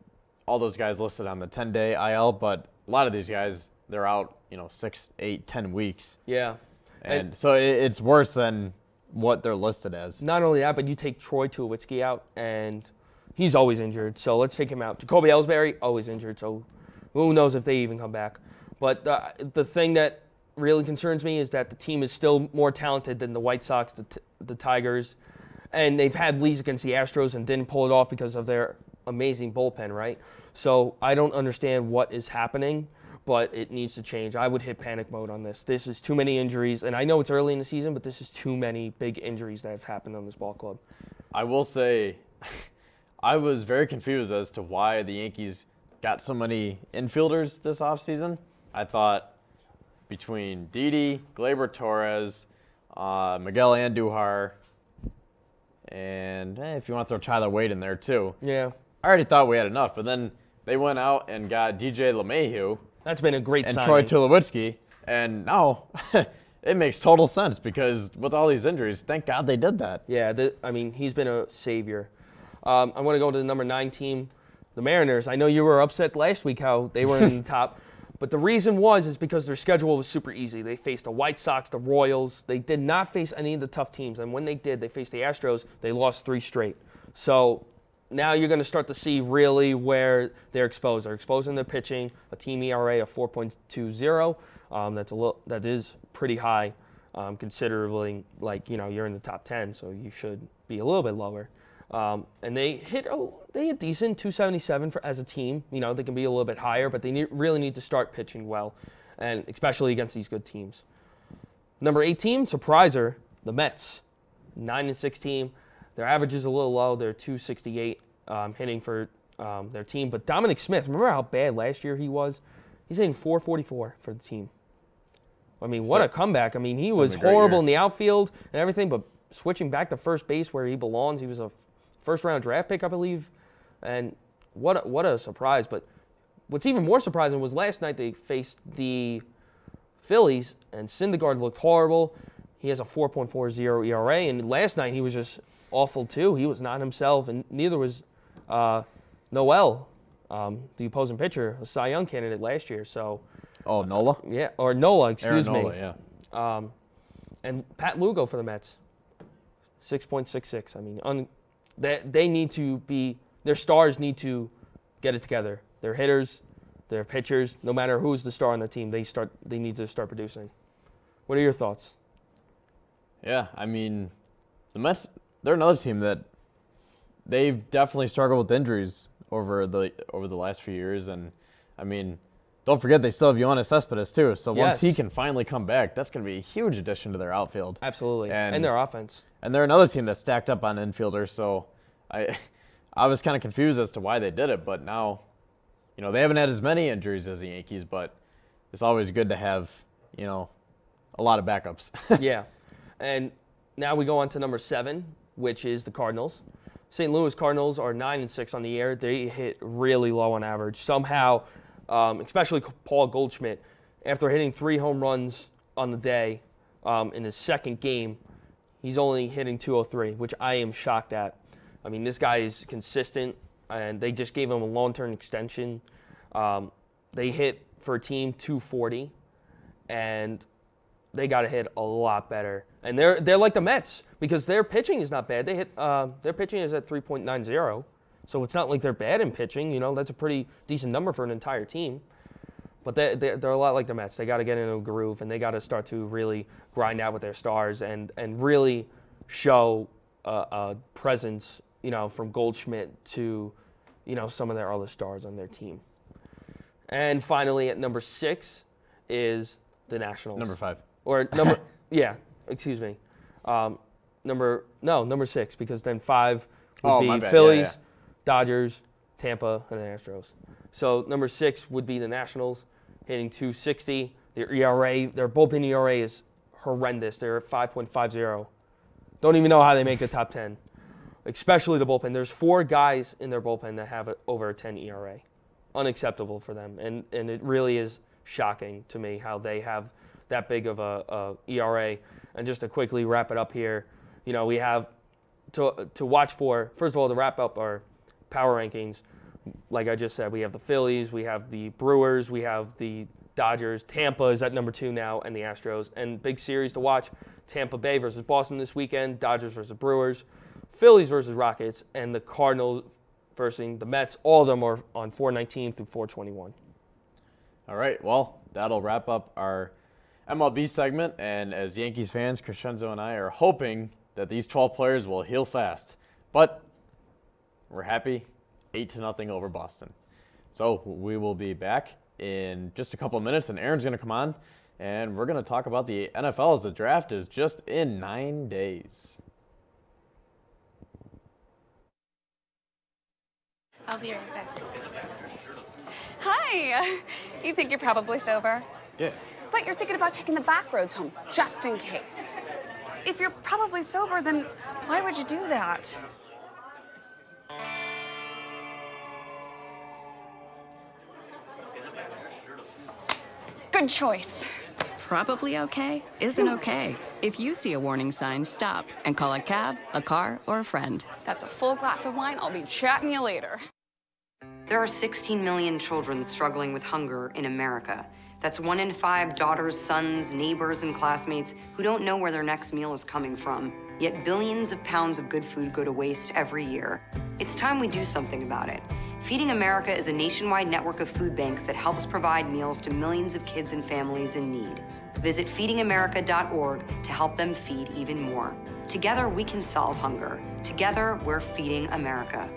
all those guys listed on the 10-day IL, but a lot of these guys, they're out, 6, 8, 10 weeks. Yeah. And so it's worse than what they're listed as. Not only that, but you take Troy Tulowitzki out, and he's always injured, so let's take him out. Jacoby Ellsbury, always injured, so who knows if they even come back. But the thing that really concerns me is that the team is still more talented than the White Sox, the Tigers, and they've had leads against the Astros and didn't pull it off because of their amazing bullpen, right? So I don't understand what is happening, but it needs to change. I would hit panic mode on this. This is too many injuries, and I know it's early in the season, but this is too many big injuries that have happened on this ball club. I will say I was very confused as to why the Yankees got so many infielders this offseason. I thought between Didi, Gleyber Torres, Miguel Andujar, and if you want to throw Tyler Wade in there too. Yeah. I already thought we had enough, but then they went out and got DJ LeMahieu. That's been a great signing. And Troy Tulowitzki, and now it makes total sense because with all these injuries, thank God they did that. Yeah, he's been a savior. I want to go to the number 9 team, the Mariners. I know you were upset last week how they were in the top. But the reason is because their schedule was super easy. They faced the White Sox, the Royals. They did not face any of the tough teams. And when they did, they faced the Astros. They lost 3 straight. So now you're going to start to see really where they're exposed. They're exposing their pitching, a team ERA of 4.20. That is pretty high, considerably you're in the top 10, so you should be a little bit lower. And they hit decent 277 as a team. They can be a little bit higher, but they really need to start pitching well, and especially against these good teams. Number 8 team, surpriser, the Mets, 9-6 team. Their average is a little low. They're 268 hitting for their team. But Dominic Smith, remember how bad last year he was? He's hitting 444 for the team. I mean, what a comeback. I mean, he was horrible in the outfield and everything, but switching back to first base where he belongs. He was a first-round draft pick, I believe. And what a surprise. But what's even more surprising was last night they faced the Phillies, and Syndergaard looked horrible. He has a 4.40 ERA, and last night he was just awful too. He was not himself, and neither was Noel, the opposing pitcher, a Cy Young candidate last year. So, Nola? Yeah, or Nola, excuse me. Nola, yeah. And Pat Lugo for the Mets, 6.66. I mean, they need to be, their stars need to get it together. Their hitters, their pitchers, no matter who's the star on the team, they need to start producing. What are your thoughts? Yeah, I mean, the Mets, they're another team that they've definitely struggled with injuries over the last few years, and I mean, don't forget they still have Yoenis Cespedes too. So once he can finally come back, that's going to be a huge addition to their outfield. Absolutely, and their offense. And they're another team that's stacked up on infielders. So I was kind of confused as to why they did it, but now you know, they haven't had as many injuries as the Yankees, but it's always good to have, you know, a lot of backups. Yeah. And now we go on to number 7, which is the Cardinals. St. Louis Cardinals are 9-6 on the year. They hit really low on average. Somehow, especially Paul Goldschmidt, after hitting 3 home runs on the day in his second game, he's only hitting 203, which I am shocked at. I mean, this guy is consistent, and they just gave him a long-term extension. They hit for a team 240, and they got to hit a lot better. And they're like the Mets because their pitching is not bad. They hit their pitching is at 3.90, so it's not like they're bad in pitching. You know, that's a pretty decent number for an entire team. But they're a lot like the Mets. They got to get into a groove, and they got to start to really grind out with their stars and really show a presence, you know, from Goldschmidt to, you know, some of their other stars on their team. And finally, at number 6 is the Nationals. Number 5. Or number, yeah, excuse me. Number 6, because then 5 would be Phillies, Dodgers, Tampa, and the Astros. So number 6 would be the Nationals, hitting 260. Their ERA, their bullpen ERA is horrendous. They're at 5.50. Don't even know how they make the top 10, especially the bullpen. There's 4 guys in their bullpen that have over a 10 ERA. Unacceptable for them, and it really is shocking to me how they have that big of a ERA. And just to quickly wrap it up here, you know, we have to watch for, first of all, to wrap up our power rankings. Like I just said, we have the Phillies, we have the Brewers, we have the Dodgers. Tampa is at number 2 now, and the Astros. And big series to watch, Tampa Bay versus Boston this weekend, Dodgers versus Brewers, Phillies versus Rockets, and the Cardinals versus the Mets. All of them are on 4/19 through 4/21. All right, well, that'll wrap up our MLB segment. And as Yankees fans, Crescenzo and I are hoping that these 12 players will heal fast. But we're happy, 8-0 over Boston. So we will be back in just a couple of minutes, and Aaron's going to come on, and we're going to talk about the NFL as the draft is just in 9 days. I'll be right back. Hi. You think you're probably sober? Yeah. But you're thinking about taking the back roads home, just in case. If you're probably sober, then why would you do that? Good choice. Probably okay isn't okay. If you see a warning sign, stop and call a cab, a car, or a friend. That's a full glass of wine. I'll be chatting you later. There are 16 million children struggling with hunger in America. That's 1 in 5 daughters, sons, neighbors, and classmates who don't know where their next meal is coming from. Yet billions of pounds of good food go to waste every year. It's time we do something about it. Feeding America is a nationwide network of food banks that helps provide meals to millions of kids and families in need. Visit feedingamerica.org to help them feed even more. Together, we can solve hunger. Together, we're feeding America.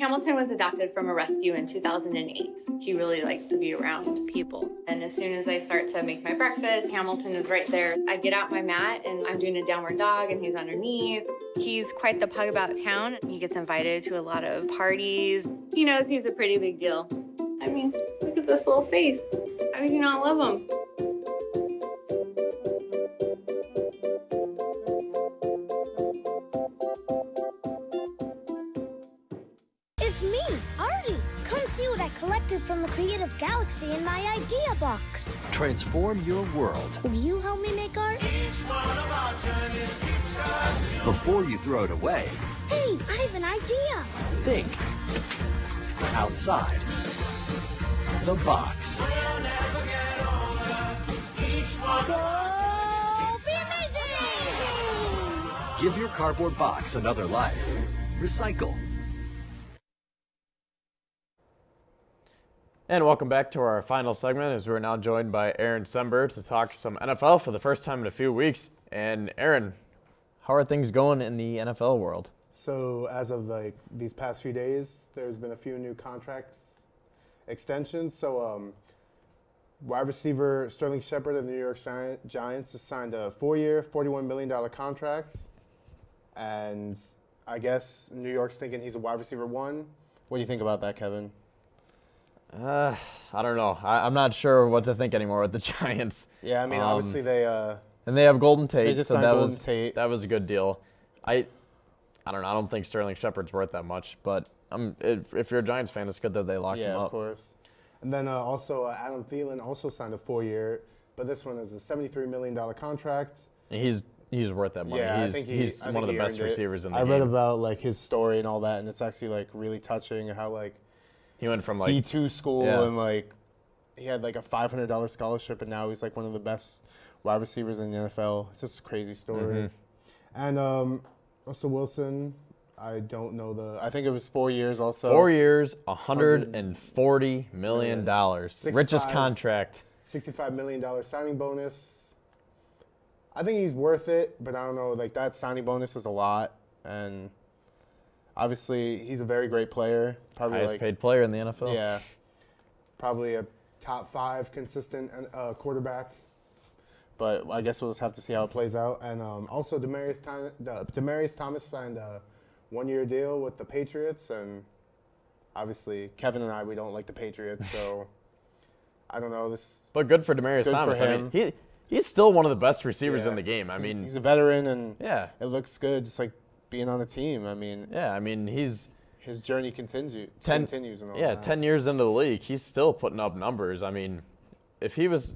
Hamilton was adopted from a rescue in 2008. He really likes to be around people. And as soon as I start to make my breakfast, Hamilton is right there. I get out my mat and I'm doing a downward dog and he's underneath. He's quite the pug about town. He gets invited to a lot of parties. He knows he's a pretty big deal. I mean, look at this little face. How could you not love him? It's me, Artie. Come see what I collected from the creative galaxy in my idea box. Transform your world. Will you help me make art? Before you throw it away, Hey, I have an idea. think outside the box. Go be amazing! Give your cardboard box another life. Recycle. And welcome back to our final segment, as we're now joined by Aaron Sember to talk some NFL for the first time in a few weeks. And Aaron, how are things going in the NFL world? So as of like these past few days, there's been a few new contracts extensions. So wide receiver Sterling Shepard of the New York Giants has signed a 4-year, $41 million contract. And I guess New York's thinking he's a wide receiver 1. What do you think about that, Kevin? I don't know. I'm not sure what to think anymore with the Giants. Yeah, I mean, obviously they and they have Golden Tate. they just so signed that Golden was Tate. that was a good deal. I don't know. I don't think Sterling Shepard's worth that much, but if you're a Giants fan, it's good that they locked him up. Yeah, of course. And then also Adam Thielen also signed a 4-year, but this one is a $73 million contract. And he's worth that money. Yeah, he's one of the best receivers in the game. I read about like his story and all that, and it's actually like really touching how like he went from like D2 school and like he had like a $500 scholarship, and now he's like one of the best wide receivers in the NFL. It's just a crazy story. And Russell Wilson, I don't know I think it was 4 years also. 4 years, $140 million. Richest contract. $65 million signing bonus. I think he's worth it, but I don't know. Like, that signing bonus is a lot. And obviously, he's a very great player. Probably highest paid player in the NFL. Yeah. Probably a top 5 consistent quarterback. But I guess we'll just have to see how it plays out. And also, Demaryius Thomas signed a 1-year deal with the Patriots. And obviously, Kevin and I, we don't like the Patriots. So, I don't know. But good for Demaryius Thomas. For him. I mean, he's still one of the best receivers in the game. I mean, he's a veteran, and it looks good, just like being on the team. I mean, his journey continues. And all that. 10 years into the league, he's still putting up numbers. I mean, if he was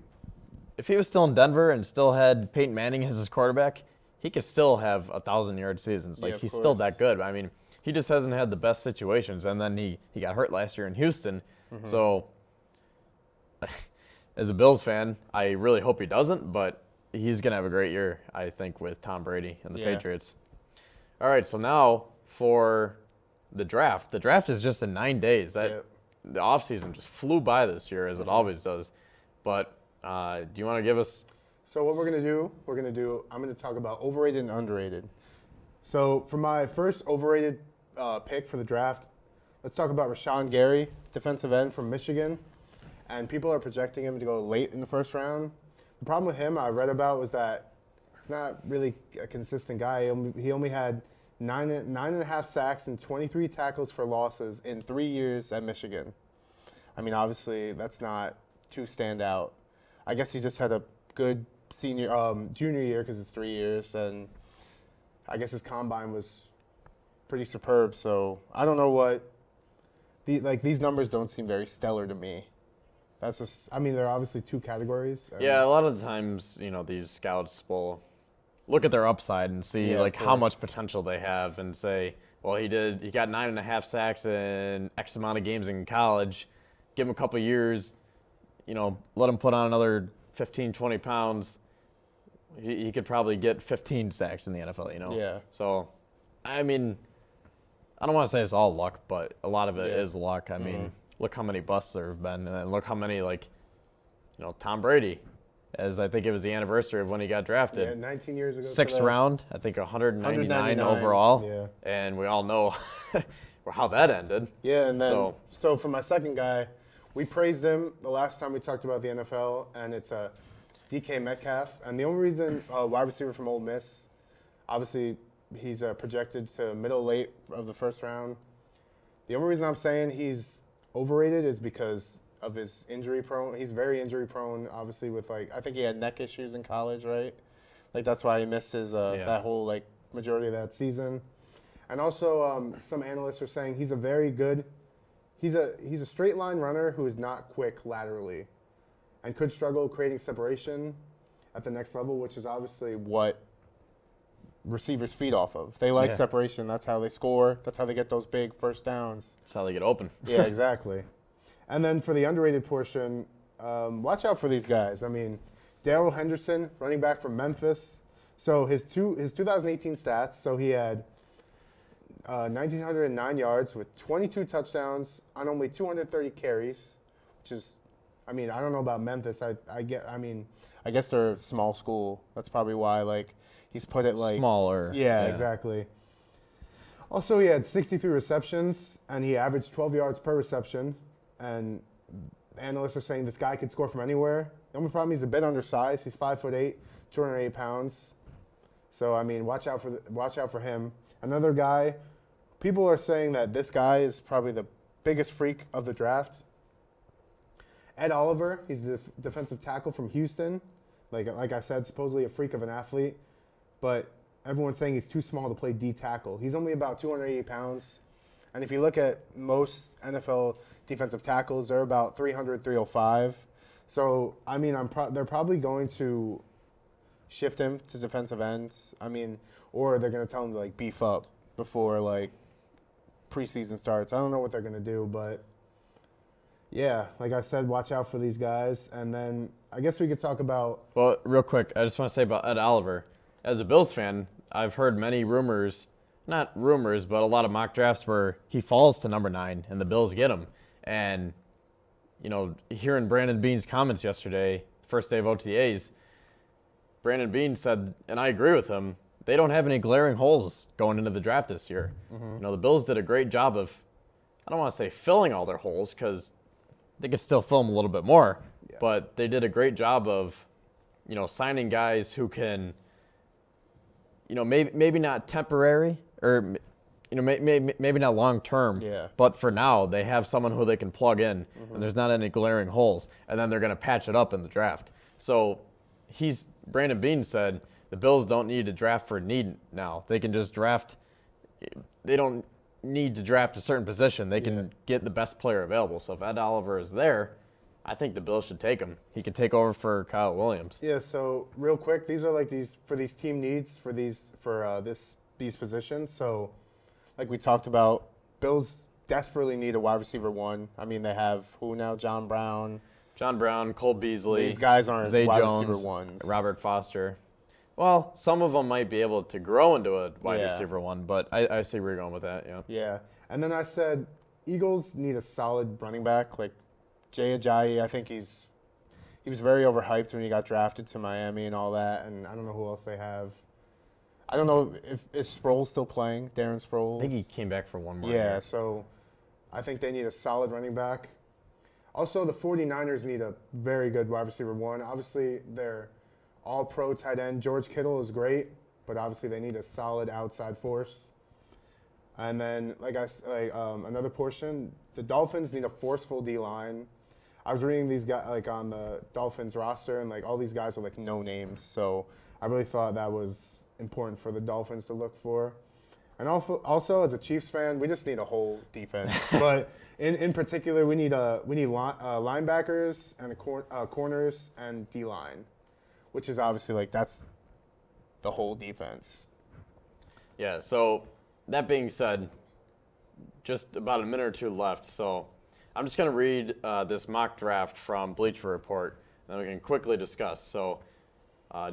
still in Denver and still had Peyton Manning as his quarterback, he could still have 1,000-yard seasons. Like, he's still that good. I mean, he just hasn't had the best situations, and then he got hurt last year in Houston. So, as a Bills fan, I really hope he doesn't, but he's going to have a great year, I think, with Tom Brady and the Patriots. All right, so now for the draft. The draft is just in 9 days. The offseason just flew by this year, as it always does. But do you want to give us... So what we're going to do, I'm going to talk about overrated and underrated. So for my first overrated pick for the draft, let's talk about Rashawn Gary, defensive end from Michigan. And people are projecting him to go late in the first round. The problem with him I read about was that he's not really a consistent guy. He only had nine and a half sacks and 23 tackles for losses in 3 years at Michigan. I mean, obviously, that's not too standout. I guess he just had a good junior year because it's 3 years, and I guess his combine was pretty superb. So I don't know what these numbers don't seem very stellar to me. That's just, I mean, there are obviously 2 categories. Yeah, a lot of the times, these scouts will look at their upside and see how much potential they have and say, well, he got 9.5 sacks in X amount of games in college. Give him a couple years, let him put on another 15, 20 pounds. He could probably get 15 sacks in the NFL, Yeah. So, I mean, I don't want to say it's all luck, but a lot of it is luck. I mean, look how many busts there have been, and then look how many, Tom Brady, as I think it was the anniversary of when he got drafted. Yeah, 19 years ago. 6th round, I think 199 overall. Yeah. And we all know how that ended. Yeah, and then, so for my second guy, we praised him the last time we talked about the NFL, and it's DK Metcalf. And the only reason, wide receiver from Ole Miss, obviously he's projected to late of the first round. The only reason I'm saying he's overrated is because of his injury prone. He's very injury prone, obviously, with I think he had neck issues in college, right? That's why he missed his that whole majority of that season. And also, some analysts are saying he's a very good. He's a straight line runner who is not quick laterally, and could struggle creating separation at the next level, which is obviously what receivers feed off of. They like separation. That's how they score. That's how they get those big first downs. That's how they get open. Yeah, exactly. And then for the underrated portion, watch out for these guys. I mean, Darrell Henderson, running back from Memphis. So his 2018 stats, so he had 1,909 yards with 22 touchdowns on only 230 carries, which is, I mean, I don't know about Memphis. I guess they're a small school. That's probably why, he's put it smaller. Yeah, exactly. Also, he had 63 receptions, and he averaged 12 yards per reception. And analysts are saying this guy could score from anywhere. The only problem, he's a bit undersized. He's 5'8", 208 pounds. So, I mean, watch out for him. Another guy, people are saying that this guy is probably the biggest freak of the draft. Ed Oliver, he's the defensive tackle from Houston. Like I said, supposedly a freak of an athlete, but everyone's saying he's too small to play D tackle. He's only about 280 pounds. And if you look at most NFL defensive tackles, they're about 300, 305. So, I mean, they're probably going to shift him to defensive ends. I mean, or they're going to tell him to, like, beef up before, like, preseason starts. I don't know what they're going to do, but, yeah, like I said, watch out for these guys. And then I guess we could talk about... Well, real quick, I just want to say about Ed Oliver. As a Bills fan, I've heard many rumors, not rumors, but a lot of mock drafts where he falls to number 9 and the Bills get him. And, you know, hearing Brandon Beane's comments yesterday, first day of OTAs, Brandon Beane said, and I agree with him, they don't have any glaring holes going into the draft this year. You know, the Bills did a great job of, I don't want to say filling all their holes because they could still fill them a little bit more, but they did a great job of, you know, signing guys who can, you know, maybe not temporary or, you know, maybe not long term, but for now they have someone who they can plug in and there's not any glaring holes, and then they're going to patch it up in the draft. So Brandon Beane said the Bills don't need to draft for need now. They can just draft. They don't need to draft a certain position. They can get the best player available. So if Ed Oliver is there, I think the Bills should take him. He can take over for Kyle Williams. Yeah, so real quick, these are like these team needs for these positions. So like we talked about, Bills desperately need a wide receiver 1. I mean, they have who now? John Brown, Cole Beasley. These guys aren't Zay wide Jones, receiver 1s. Robert Foster. Well, some of them might be able to grow into a wide receiver 1, but I see where you're going with that, Yeah, and then I said Eagles need a solid running back. Like Jay Ajayi, I think he was very overhyped when he got drafted to Miami and all that, and I don't know who else they have. I don't know if Sproles still playing, Darren Sproles. I think he came back for one more year. year. So I think they need a solid running back. Also, the 49ers need a very good wide receiver 1. Obviously, they're all-pro tight end. George Kittle is great, but obviously they need a solid outside force. And then, another portion, the Dolphins need a forceful D-line. I was reading these guys on the Dolphins roster, and all these guys are no names. So I really thought that was important for the Dolphins to look for. And also as a Chiefs fan, we just need a whole defense. But in particular, we need linebackers and corners and D-line, which is obviously that's the whole defense. Yeah. So that being said, just about a minute or two left. So I'm just going to read this mock draft from Bleacher Report, and then we can quickly discuss. So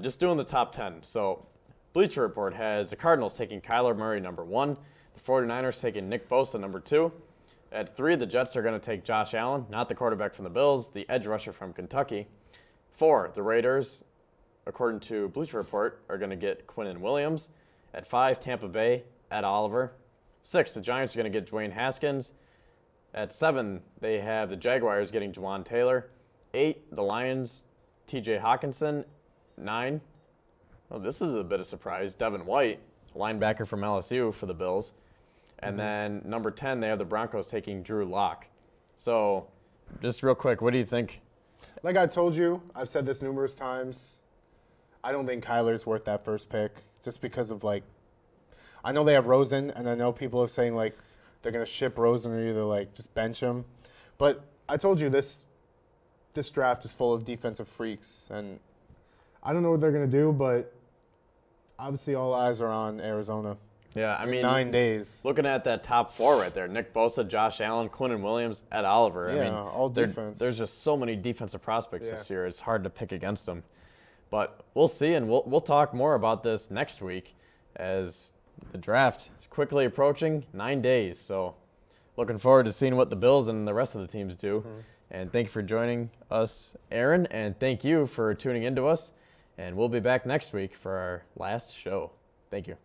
just doing the top 10. So Bleacher Report has the Cardinals taking Kyler Murray number 1, the 49ers taking Nick Bosa number 2. At 3, the Jets are going to take Josh Allen, not the quarterback from the Bills, the edge rusher from Kentucky. 4, the Raiders, according to Bleacher Report, are going to get Quinnen Williams. At 5, Tampa Bay, Ed Oliver. 6, the Giants are going to get Dwayne Haskins. At 7, they have the Jaguars getting Juwan Taylor. 8, the Lions, TJ Hawkinson. 9, well, this is a bit of surprise, Devin White, linebacker from LSU for the Bills. And then number 10, they have the Broncos taking Drew Lock. So just real quick, what do you think? Like I told you, I've said this numerous times, I don't think Kyler's worth that first pick just because of I know they have Rosen, and I know people are saying they're going to ship Rosen or either just bench him. But I told you this draft is full of defensive freaks, and I don't know what they're going to do, but obviously all eyes are on Arizona. Yeah, I mean, 9 days. Looking at that top 4 right there, Nick Bosa, Josh Allen, Quinnen Williams, Ed Oliver. Yeah, I mean, all defense. There's just so many defensive prospects this year. It's hard to pick against them. But we'll see, and we'll talk more about this next week as the draft is quickly approaching, 9 days. So looking forward to seeing what the Bills and the rest of the teams do. And thank you for joining us, Aaron, and thank you for tuning in to us. And we'll be back next week for our last show. Thank you.